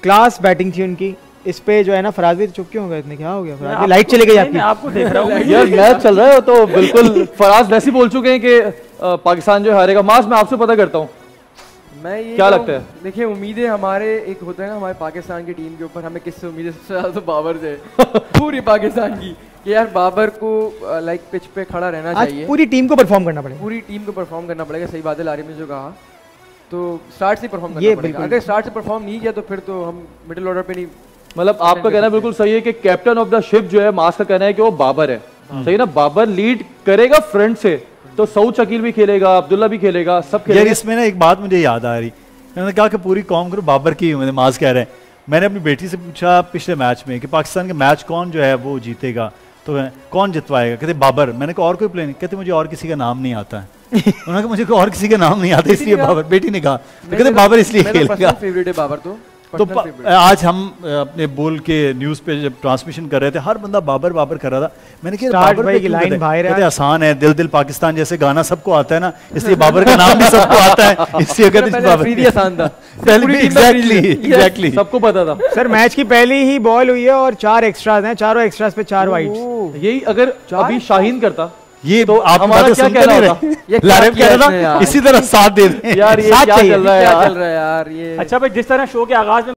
Class batting थी उनकी। इस पे जो है ना फराज भाई चुप क्यों हो गए इतने, क्या हो गया फराज भाई? लाइट चली गई आपकी? आपको देख रहा हूँ यार मैच चल रहा है तो बिल्कुल फराज वैसे बोल चुके हैं कि पाकिस्तान जो हारेगा। मास मैं आपसे पता करता हूँ, मैं ये क्या लगता है? देखिए उम्मीदें हमारे एक होता है ना हमारे पाकिस्तान की टीम के ऊपर, हमें किससे उम्मीदें सबसे ज्यादा तो बाबर से पूरी पाकिस्तान की कि यार बाबर को लाइक पिच पे खड़ा रहना चाहिए। पूरी टीम को परफॉर्म करना पड़ेगा, पूरी टीम को परफॉर्म करना पड़ेगा। सही बात है लारिम ने जो कहा, तो स्टार्ट से परफॉर्म करना पड़ेगा। अगर स्टार्ट से परफॉर्म नहीं किया तो फिर तो हम मिडिल ऑर्डर पे नहीं। मतलब आपका कहना बिल्कुल सही है कि कैप्टन ऑफ द शिप जो है मास का कहना है कि वो बाबर है। सही ना, बाबर लीड करेगा फ्रंट से तो सऊद शकील भी खेलेगा, अब्दुल्ला भी खेलेगा, सब खेलेगा। यार इसमें ना एक बात मुझे याद आ रही, मैंने कहा कि पूरी कौम को बाबर की मास कह रहे हैं। मैंने अपनी बेटी से पूछा पिछले मैच में कि पाकिस्तान के मैच कौन जो है वो जीतेगा, तो कौन जितवाएगा? कहते बाबर। मैंने कहा और कोई प्लेयर नहीं? कहते मुझे और किसी का नाम नहीं आता है। उन्होंने कहा मुझे और किसी का नाम नहीं आता इसलिए बाबर। बेटी ने कहा तो कहते बाबर इसलिए खेलेगा। फेवरेट है बाबर तो आज हम अपने बोल के न्यूज पे जब ट्रांसमिशन कर रहे थे हर बंदा बाबर बाबर कर रहा था। मैंने कहा बाबर भाई की लाइन कहते आसान है, दिल दिल पाकिस्तान जैसे गाना सबको आता है ना, इसलिए बाबर का नाम भी सबको आता है, इसलिए कहते बाबर आसान था। एग्जैक्टली सबको पता था। सर मैच की पहली ही बॉल हुई है और 4 एक्स्ट्राज हैं, चारों एक्स्ट्राज पे 4 वाइड्स। यही अगर अभी शाहीन करता ये तो आप हमारा क्या कह रहा था? लारिब कह रहा था इसी तरह साथ दे दें यार। ये क्या चल रहा है यार? अच्छा भाई, जिस तरह शो के आगाज में